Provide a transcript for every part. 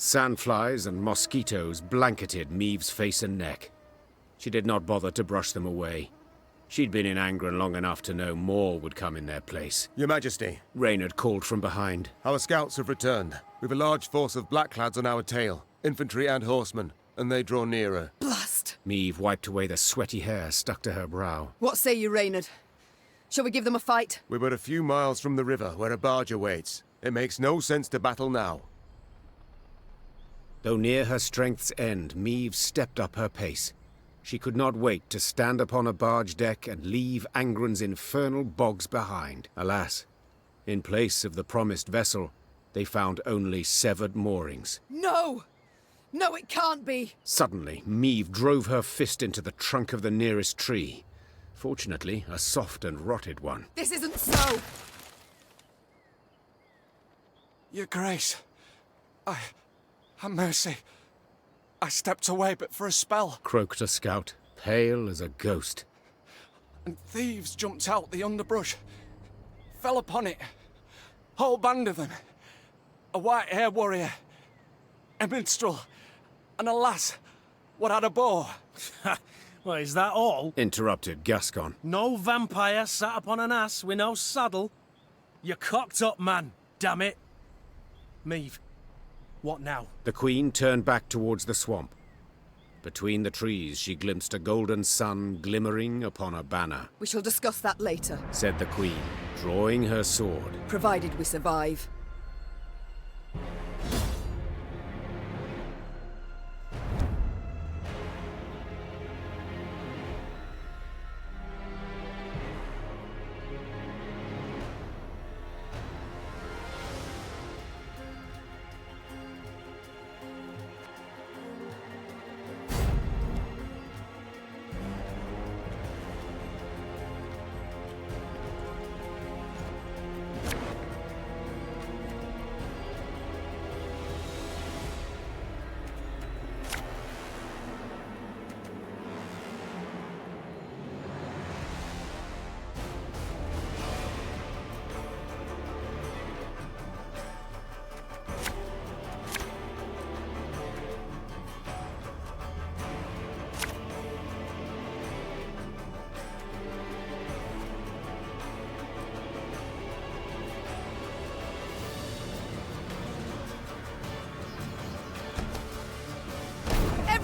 Sandflies and mosquitoes blanketed Maeve's face and neck. She did not bother to brush them away. She'd been in Angren long enough to know more would come in their place. Your Majesty, Reynard called from behind. our scouts have returned. We've a large force of blackclads on our tail, infantry and horsemen, and they draw nearer. Blast! Maeve wiped away the sweaty hair stuck to her brow. What say you, Reynard? Shall we give them a fight? We're but a few miles from the river where a barge awaits. It makes no sense to battle now. Though near her strength's end, Maeve stepped up her pace. She could not wait to stand upon a barge deck and leave Angren's infernal bogs behind. Alas, in place of the promised vessel, they found only severed moorings. No! No, it can't be! Suddenly, Maeve drove her fist into the trunk of the nearest tree. Fortunately, a soft and rotted one. This isn't so! Your Grace, have mercy. I stepped away but for a spell, Croaked a scout, pale as a ghost. and thieves jumped out the underbrush. Fell upon it. Whole band of them. A white-haired warrior, a minstrel, and a lass what had a bow. Well, is that all? Interrupted Gascon. No vampire sat upon an ass with no saddle? You cocked up, man, damn it. Maeve, what now? The Queen turned back towards the swamp. Between the trees, she glimpsed a golden sun glimmering upon a banner. We shall discuss that later, Said the Queen, drawing her sword. provided we survive.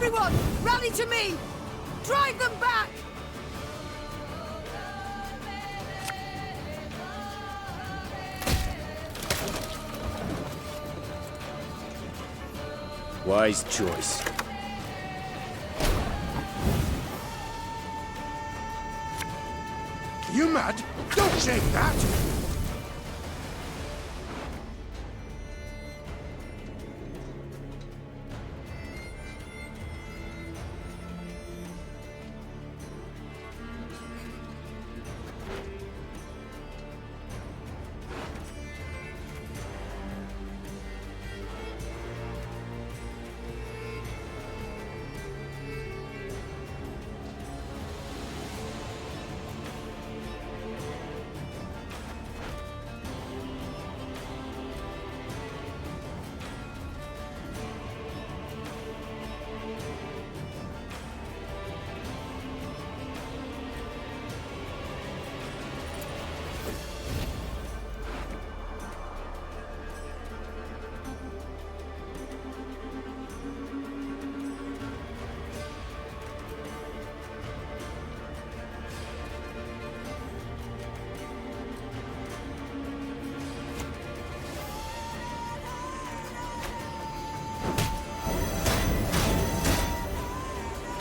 Everyone, rally to me! Drive them back! Wise choice. You mad? Don't shake that!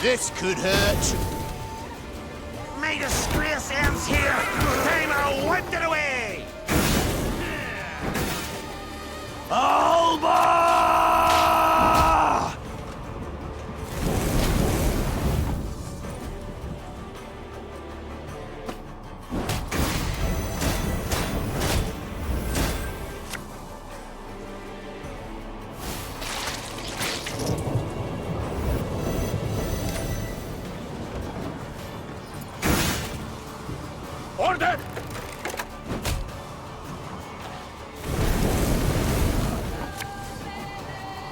This could hurt. May the square ends here! Timer wiped it away! Alba! Order!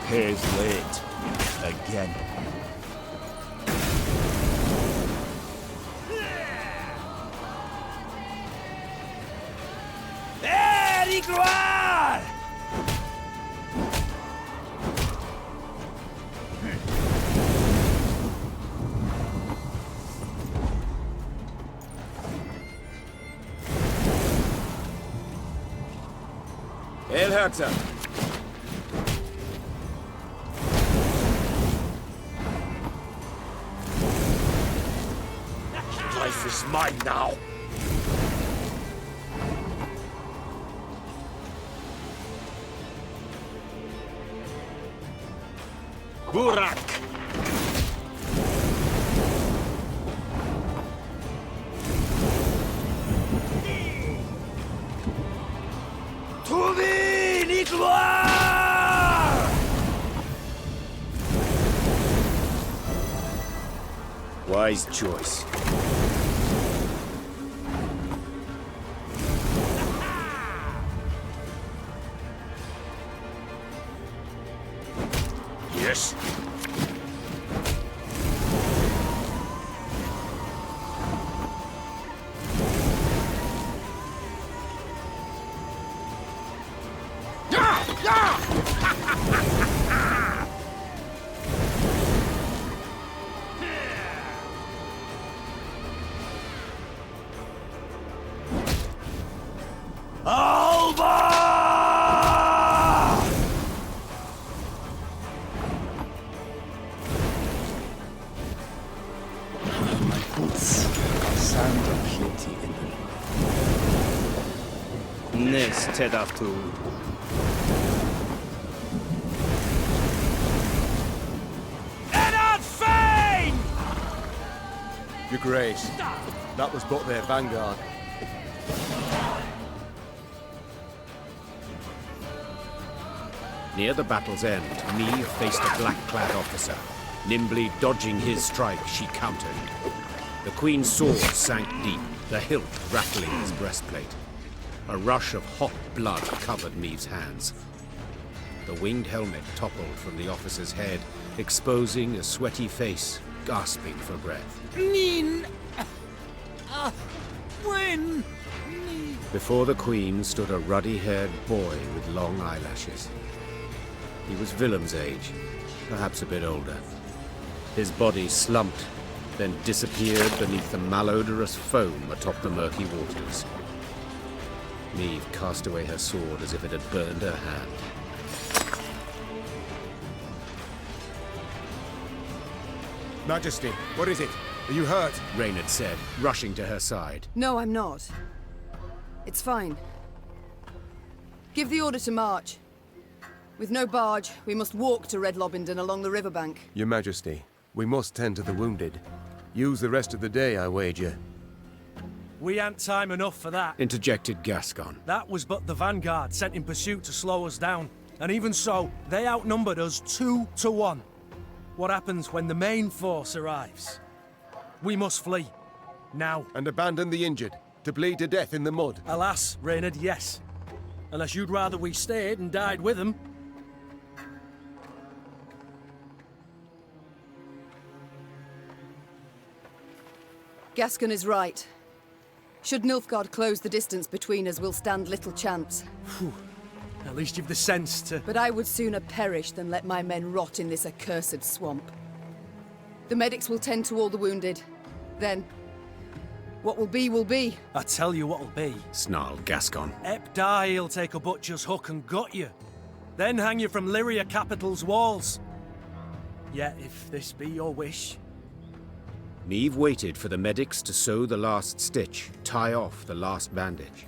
Pays late. Again. Elherzer! Life is mine now. Burak! Tuvi Nigloire! Wise choice. Yes. Nes tedaftu. Your Grace, that was but their vanguard. Near the battle's end, Neve faced a black-clad officer. Nimbly dodging his strike, she countered. The Queen's sword sank deep, the hilt rattling his breastplate. A rush of hot blood covered Neve's hands. The winged helmet toppled from the officer's head, exposing a sweaty face, gasping for breath. When? Before the Queen stood a ruddy-haired boy with long eyelashes. He was Willem's age, perhaps a bit older. His body slumped, then disappeared beneath the malodorous foam atop the murky waters. Neve cast away her sword as if it had burned her hand. Majesty, what is it? Are you hurt? Reynard said, rushing to her side. No, I'm not. It's fine. Give the order to march. With no barge, we must walk to Red Lobington along the riverbank. Your Majesty, we must tend to the wounded. Use the rest of the day, I wager. We ain't time enough for that. Interjected Gascon. That was but the vanguard sent in pursuit to slow us down. And even so, they outnumbered us 2 to 1. What happens when the main force arrives? We must flee. Now. And abandon the injured, to bleed to death in the mud. Alas, Reynard, yes. Unless you'd rather we stayed and died with them. Gascon is right. Should Nilfgaard close the distance between us, we'll stand little chance. At least you've the sense to... But I would sooner perish than let my men rot in this accursed swamp. The medics will tend to all the wounded. Then, what will be, will be. I tell you what'll be. Snarled Gascon. Ep die, he'll take a butcher's hook and gut you. Then hang you from Lyria capital's walls. Yet, if this be your wish... Neve waited for the medics to sew the last stitch, tie off the last bandage.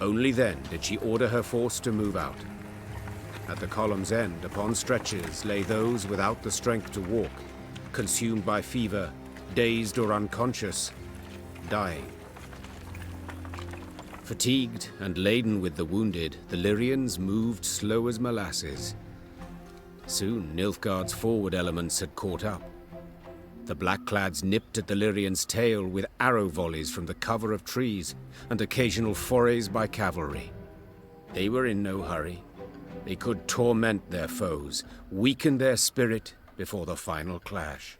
Only then did she order her force to move out. At the column's end, upon stretchers, lay those without the strength to walk, consumed by fever, dazed or unconscious, dying. Fatigued and laden with the wounded, the Lyrians moved slow as molasses. Soon Nilfgaard's forward elements had caught up. The Blackclads nipped at the Lyrians' tail with arrow volleys from the cover of trees and occasional forays by cavalry. They were in no hurry. They could torment their foes, weaken their spirit before the final clash.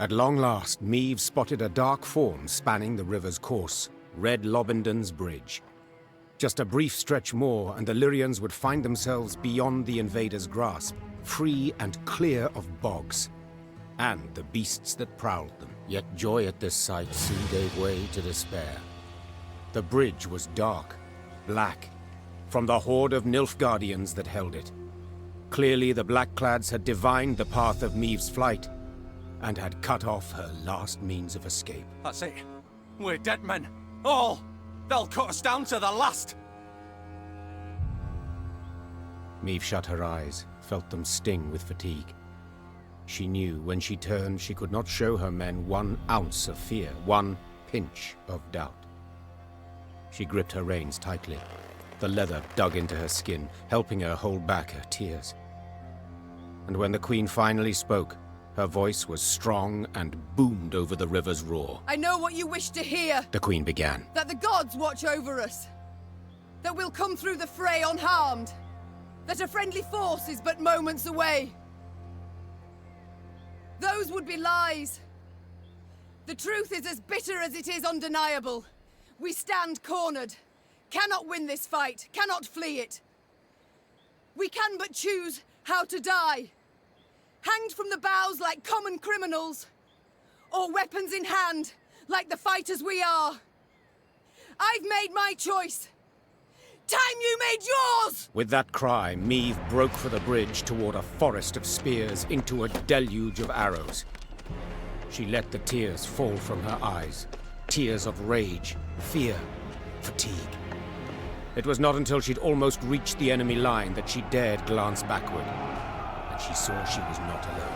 At long last, Meve spotted a dark form spanning the river's course, Red Lobendon's Brige. Just a brief stretch more, and the Lyrians would find themselves beyond the invaders' grasp, free and clear of bogs, and the beasts that prowled them. Yet joy at this sight soon gave way to despair. The bridge was dark, black, from the horde of Nilfgaardians that held it. Clearly the Blackclads had divined the path of Meve's flight, and had cut off her last means of escape. That's it. We're dead men. All! They'll cut us down to the last! Meve shut her eyes, felt them sting with fatigue. She knew when she turned she could not show her men 1 ounce of fear, 1 pinch of doubt. She gripped her reins tightly. The leather dug into her skin, helping her hold back her tears. And when the Queen finally spoke, her voice was strong and boomed over the river's roar. I know what you wish to hear. The Queen began. That the gods watch over us. That we'll come through the fray unharmed. That a friendly force is but moments away. Those would be lies. The truth is as bitter as it is undeniable. We stand cornered. Cannot win this fight. Cannot flee it. We can but choose how to die. Hanged from the boughs like common criminals, or weapons in hand, like the fighters we are. I've made my choice. Time you made yours! With that cry, Meve broke for the bridge toward a forest of spears into a deluge of arrows. She let the tears fall from her eyes. Tears of rage, fear, fatigue. It was not until she'd almost reached the enemy line that she dared glance backward. She saw she was not alone.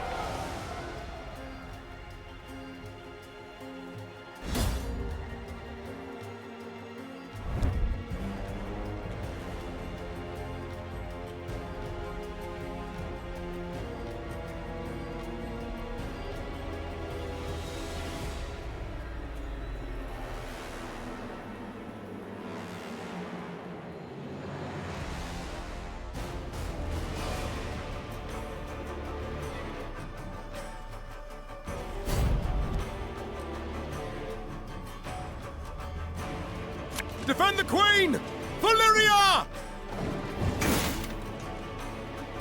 Defend the Queen! Valyria!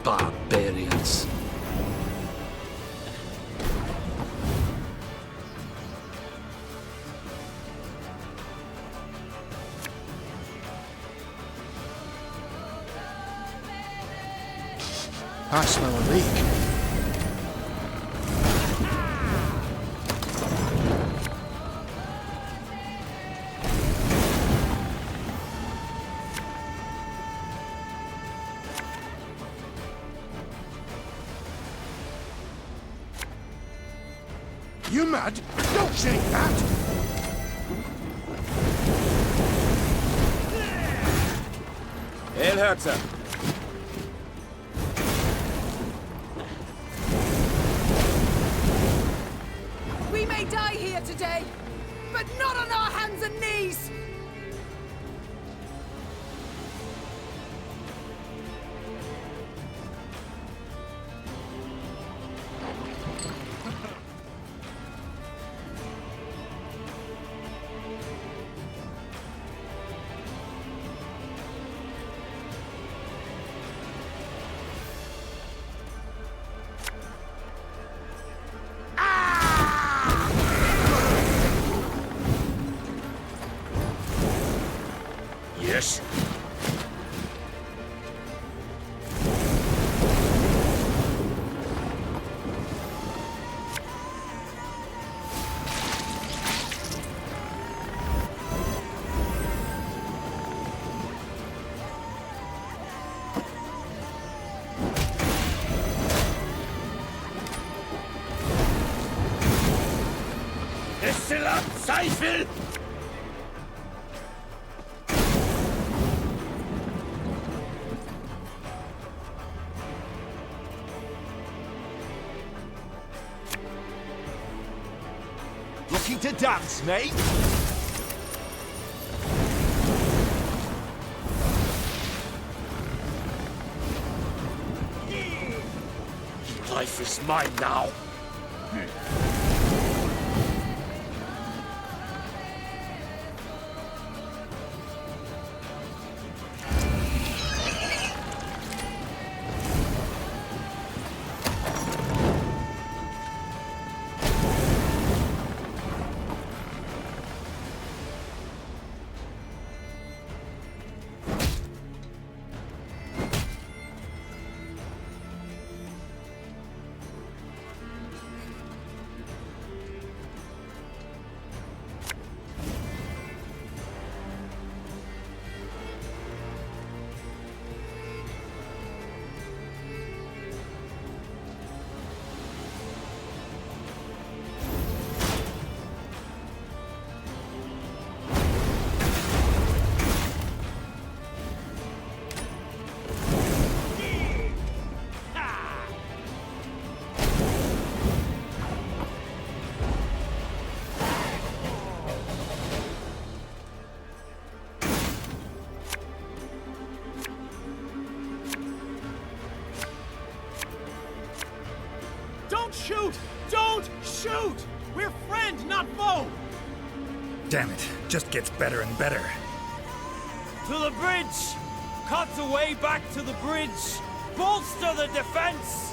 Barbarians. I smell a leak. You mad? Don't shake that! Elherzer! We may die here today, but not on our hands and knees! Yes? Exzellent, Zweifel! Looking to dance, mate? Life is mine now. Don't shoot! Don't shoot! We're friend, not foe! Damn it, just gets better and better. To the bridge! Cut the way back to the bridge! Bolster the defense!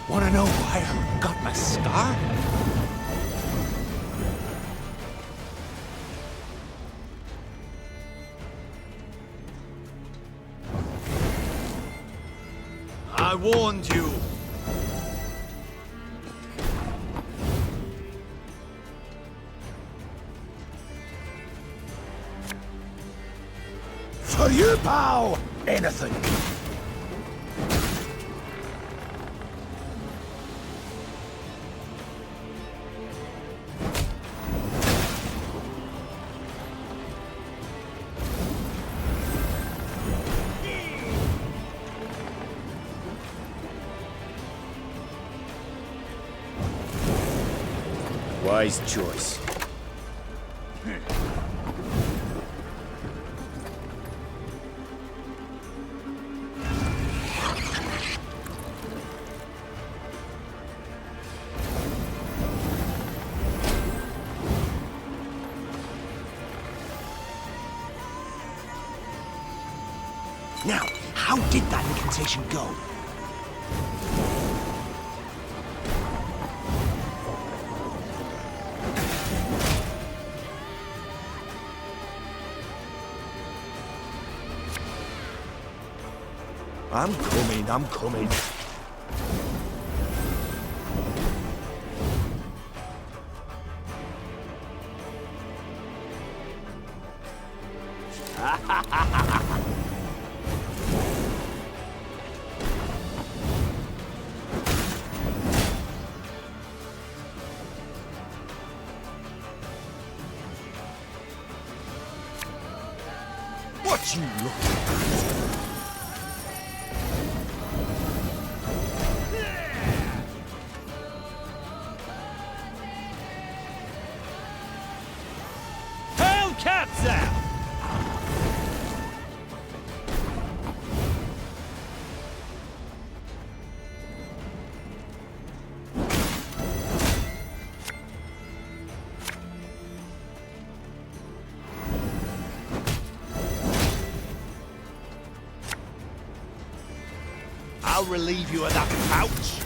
Wanna know why I got my scar? I warned you! For you, pal! Anything! Wise choice. Now, how did that incantation go? I'm coming. What you looking at? Cats out! I'll relieve you of that pouch.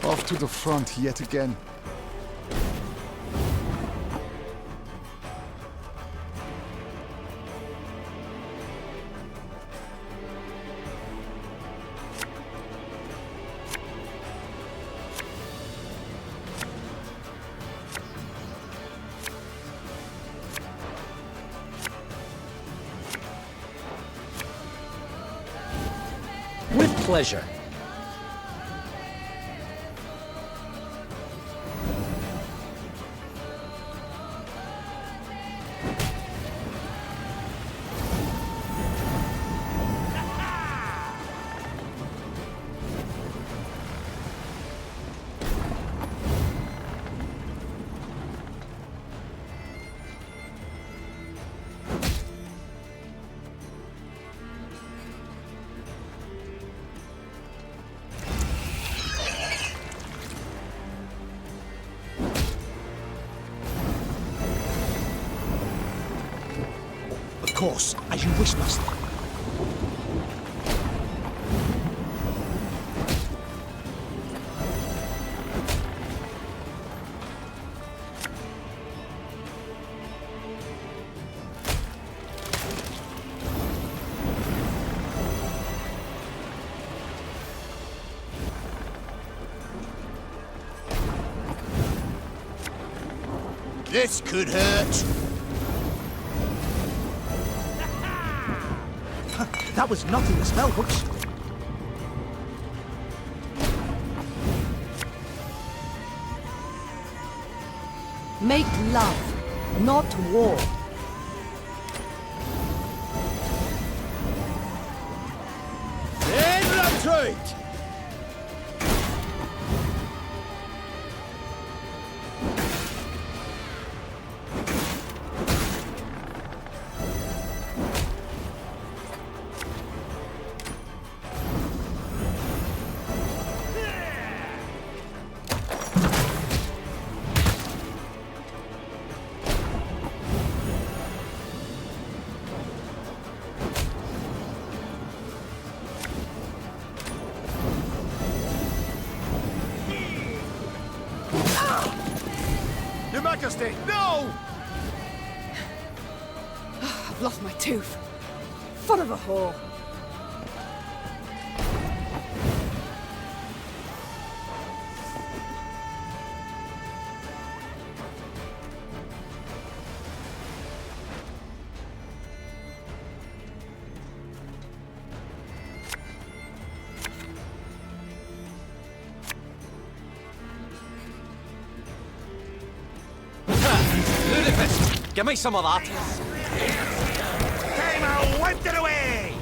Off to the front yet again. With pleasure. Of course, as you wish, master. This could hurt. That was not in the spell books. Make love, not war. Retreat! Your Majesty, no! I've lost my tooth. Foot of a whore. Give me some of that. Timer wiped it away!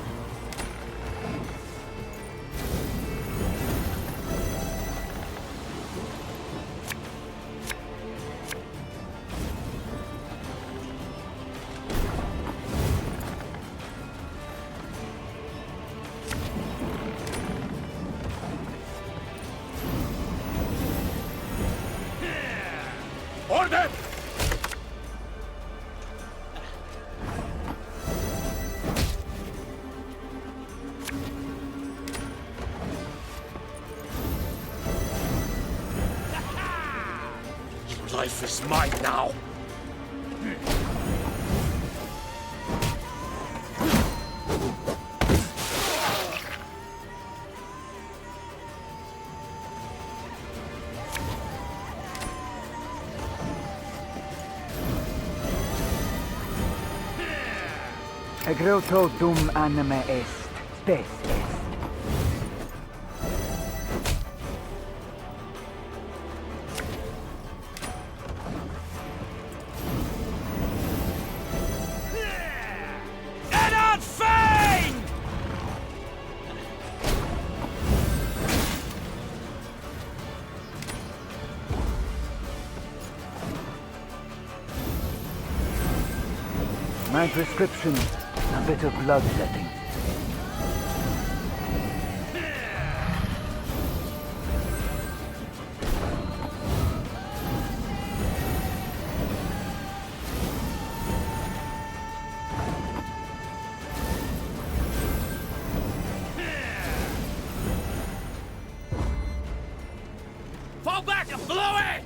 Order! Life is mine now. Egreto dum anime est, des est. My prescription, a bit of bloodletting. Fall back and blow it!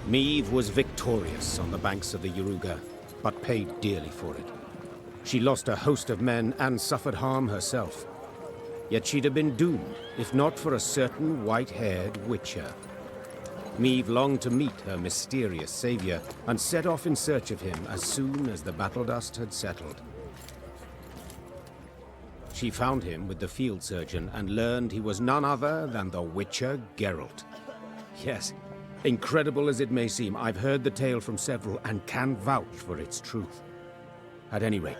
Meve was victorious on the banks of the Yaruga, but paid dearly for it. She lost a host of men and suffered harm herself. Yet she'd have been doomed, if not for a certain white-haired witcher. Meve longed to meet her mysterious savior and set off in search of him as soon as the battle dust had settled. She found him with the field surgeon and learned he was none other than the Witcher Geralt. Yes, incredible as it may seem, I've heard the tale from several and can vouch for its truth. At any rate,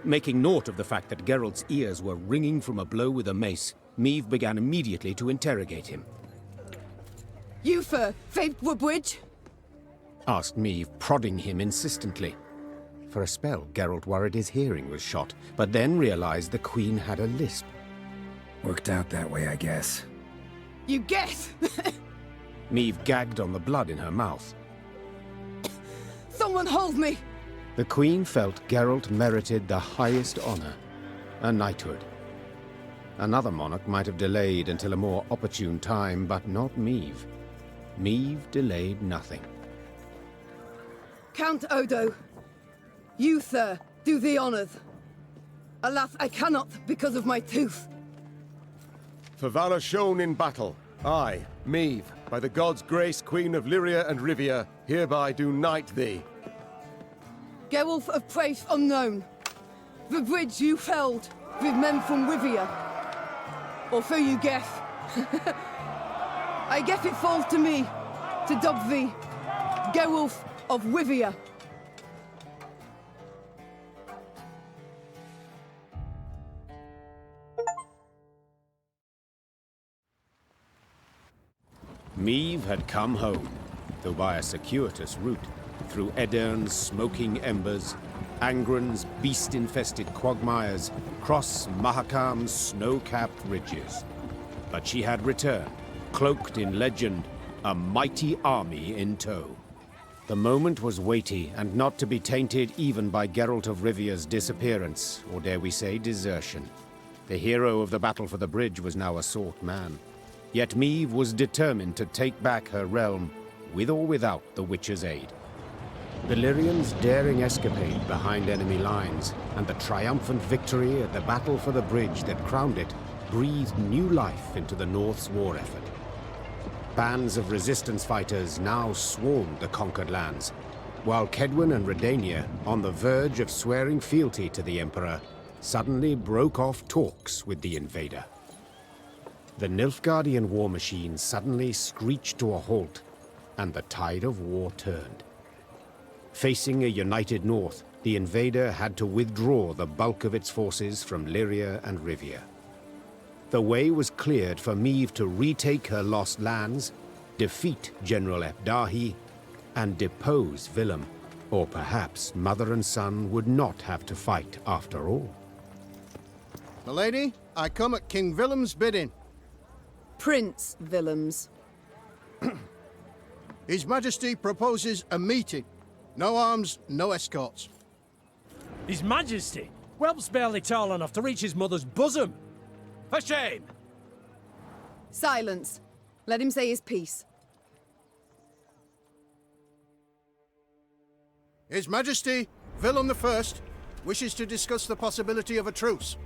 making naught of the fact that Geralt's ears were ringing from a blow with a mace, Meve began immediately to interrogate him. You for Brige? Asked Meve, prodding him insistently. For a spell, Geralt worried his hearing was shot, but then realized the Queen had a lisp. Worked out that way, I guess. You guess? Meve gagged on the blood in her mouth. Someone hold me! The Queen felt Geralt merited the highest honor, a knighthood. Another monarch might have delayed until a more opportune time, but not Meve. Meve delayed nothing. Count Odo, you, sir, do the honors. Alas, I cannot because of my tooth. For valor shown in battle, I, Meve, by the gods' grace, Queen of Lyria and Rivia, hereby do knight thee. Geralt of Praise unknown. The bridge you felled with men from Rivia. Or so you guess. I guess it falls to me to dub thee Geralt of Rivia. Meve had come home, though by a circuitous route, through Edern's smoking embers, Angren's beast-infested quagmires, cross Mahakam's snow-capped ridges. But she had returned, cloaked in legend, a mighty army in tow. The moment was weighty, and not to be tainted even by Geralt of Rivia's disappearance, or dare we say desertion. The hero of the battle for the bridge was now a sought man. Yet Meve was determined to take back her realm, with or without the Witcher's aid. The Lyrians' daring escapade behind enemy lines and the triumphant victory at the battle for the bridge that crowned it breathed new life into the North's war effort. Bands of resistance fighters now swarmed the conquered lands, while Kedwen and Redania, on the verge of swearing fealty to the Emperor, suddenly broke off talks with the invader. The Nilfgaardian war machine suddenly screeched to a halt, and the tide of war turned. Facing a united North, the invader had to withdraw the bulk of its forces from Lyria and Rivia. The way was cleared for Meve to retake her lost lands, defeat General Epdahi, and depose Willem. Or perhaps mother and son would not have to fight after all. Milady, I come at King Willem's bidding. Prince Willems. His Majesty proposes a meeting. No arms, no escorts. His Majesty? Whelp's barely tall enough to reach his mother's bosom. For shame! Silence. Let him say his piece. His Majesty, Willem I, wishes to discuss the possibility of a truce.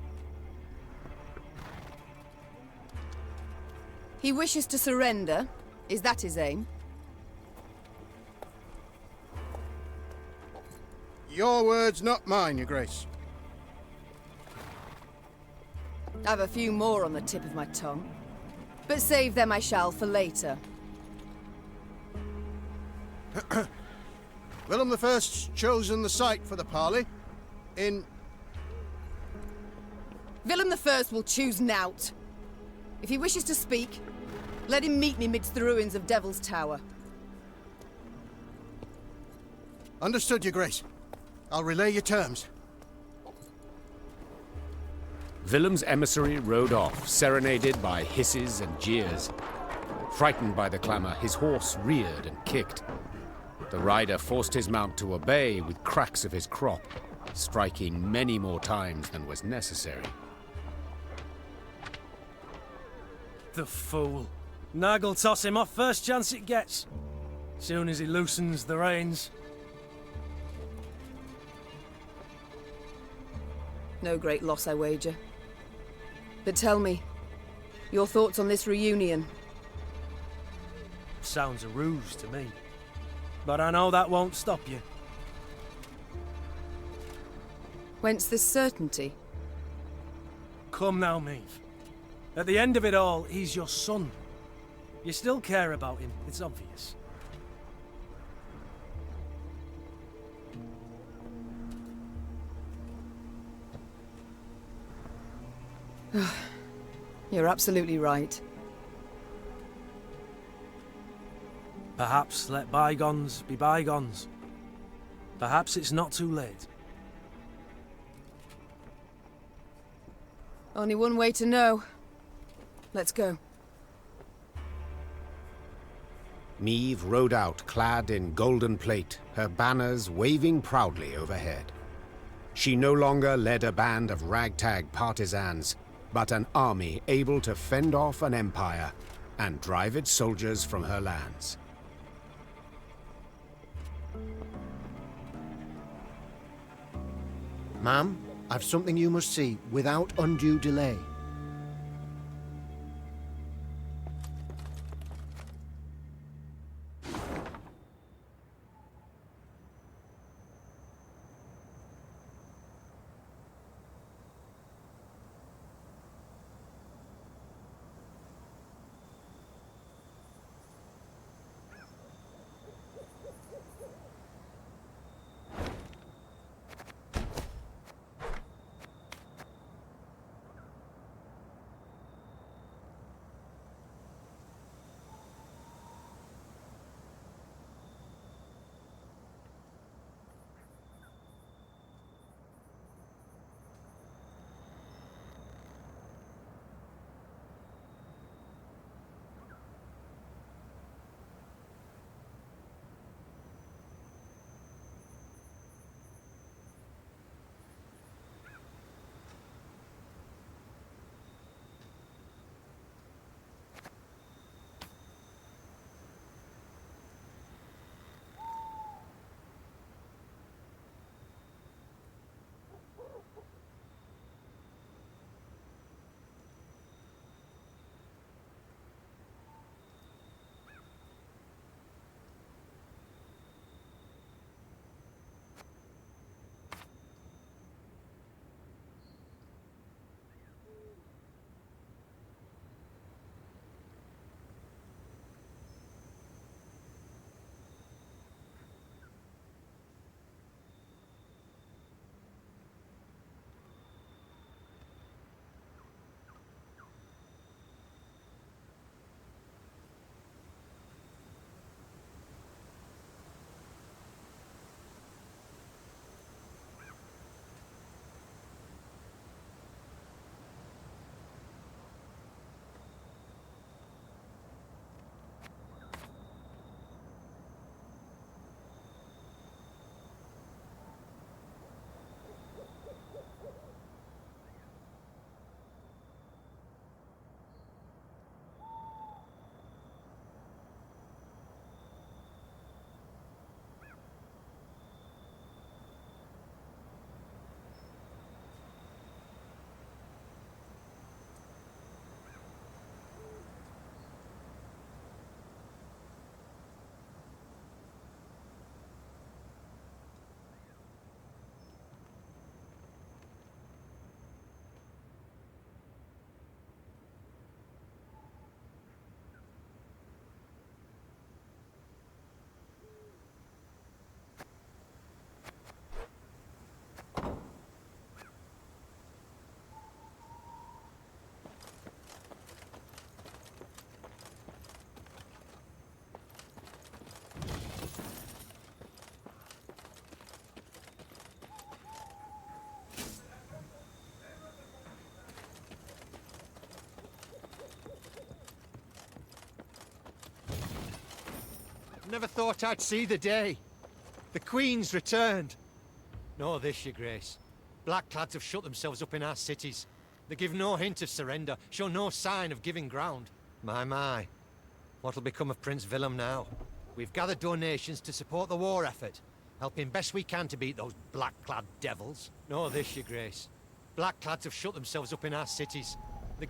He wishes to surrender. Is that his aim? Your words, not mine, Your Grace. I've a few more on the tip of my tongue. But save them I shall for later. Willem I's chosen the site for the parley. In... Willem I will choose nought. If he wishes to speak, let him meet me midst the ruins of Devil's Tower. Understood, Your Grace. I'll relay your terms. Willem's emissary rode off, serenaded by hisses and jeers. Frightened by the clamor, his horse reared and kicked. The rider forced his mount to obey with cracks of his crop, striking many more times than was necessary. The fool. Nag'll toss him off first chance it gets. Soon as he loosens the reins. No great loss, I wager. But tell me, your thoughts on this reunion? Sounds a ruse to me. But I know that won't stop you. Whence this certainty? Come now, Meve. At the end of it all, he's your son. You still care about him, it's obvious. You're absolutely right. Perhaps let bygones be bygones. Perhaps it's not too late. Only one way to know. Let's go. Meve rode out clad in golden plate, her banners waving proudly overhead. She no longer led a band of ragtag partisans, but an army able to fend off an empire and drive its soldiers from her lands. Ma'am, I've something you must see without undue delay. never thought I'd see the day. The Queen's returned. Know this, your grace. Blackclads have shut themselves up in our cities. They give no hint of surrender, show no sign of giving ground. My. What'll become of Prince Willem now? We've gathered donations to support the war effort, helping best we can to beat those black-clad devils. Know this, your grace. Blackclads have shut themselves up in our cities. They...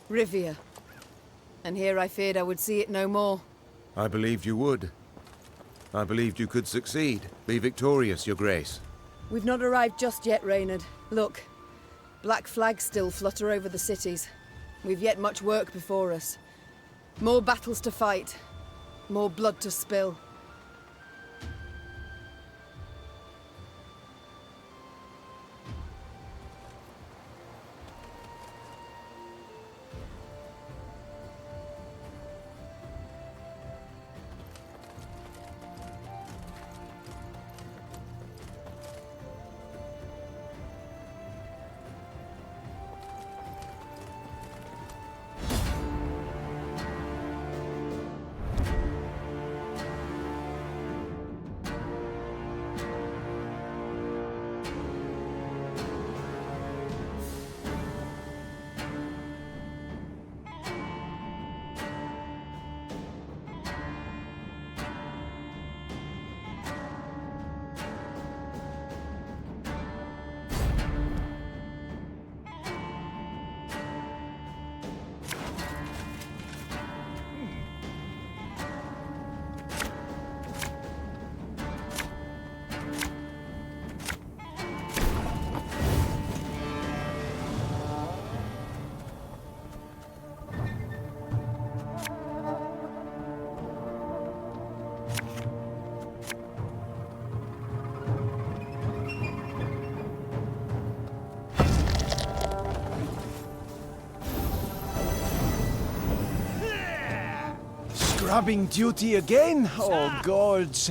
Rivia. And here I feared I would see it no more. I believed you would. I believed you could succeed. Be victorious, your grace. We've not arrived just yet, Reynard. Look, black flags still flutter over the cities. We've yet much work before us. More battles to fight. More blood to spill. Scrubbing duty again? Oh, gods.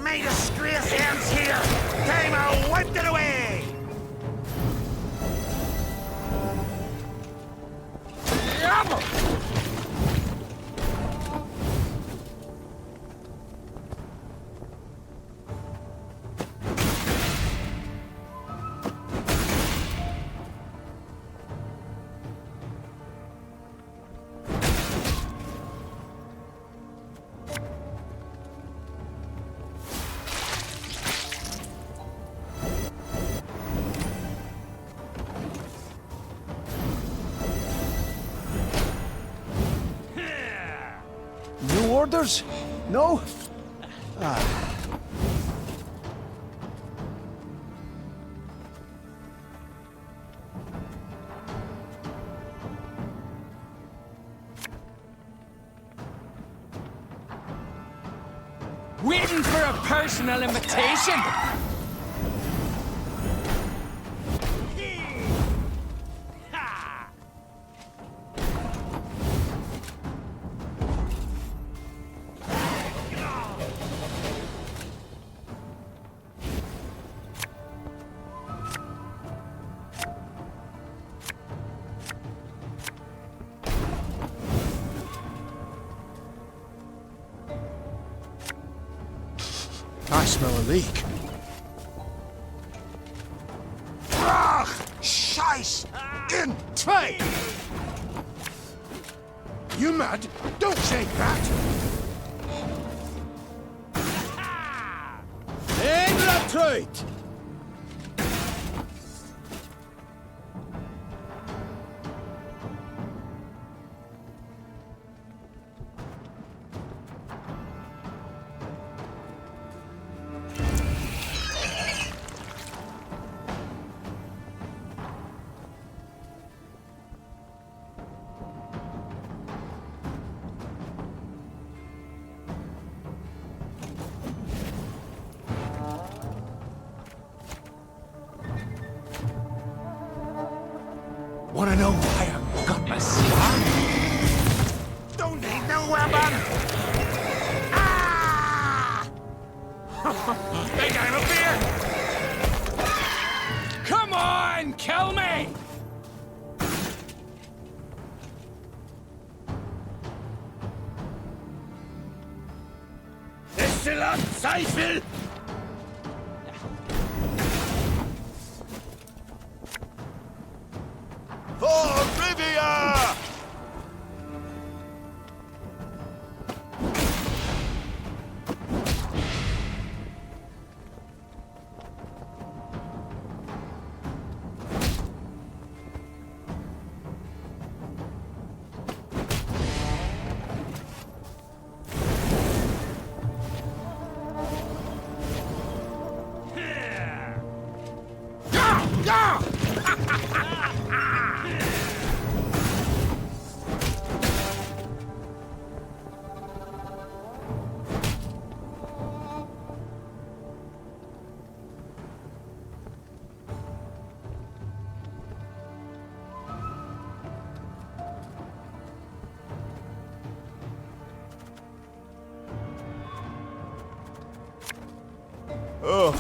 May the disgrace ends here! Time I wiped it away! New orders? No? Ah. Waiting for a personal invitation? I smell a leak. Brach! Scheiß! In! Zwei! You mad? Don't say that! In la truth! Wanna know why I got my scar? Don't need no weapon! Ah! Think I'm a beer? Come on, kill me! Exzellent Zweifel! For Rivia! Oh,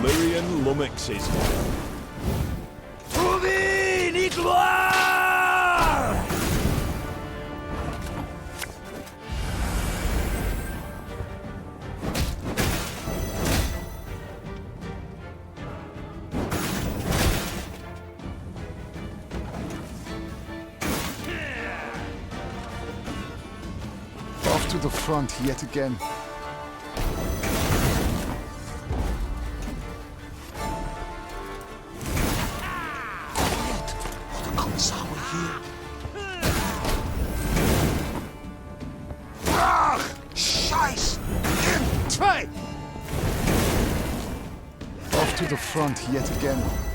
Lyrian lummoxes. Trouvé, ni gloire! Off to the front yet again. Brach! Scheiß! In! Zwei! Off to the front yet again.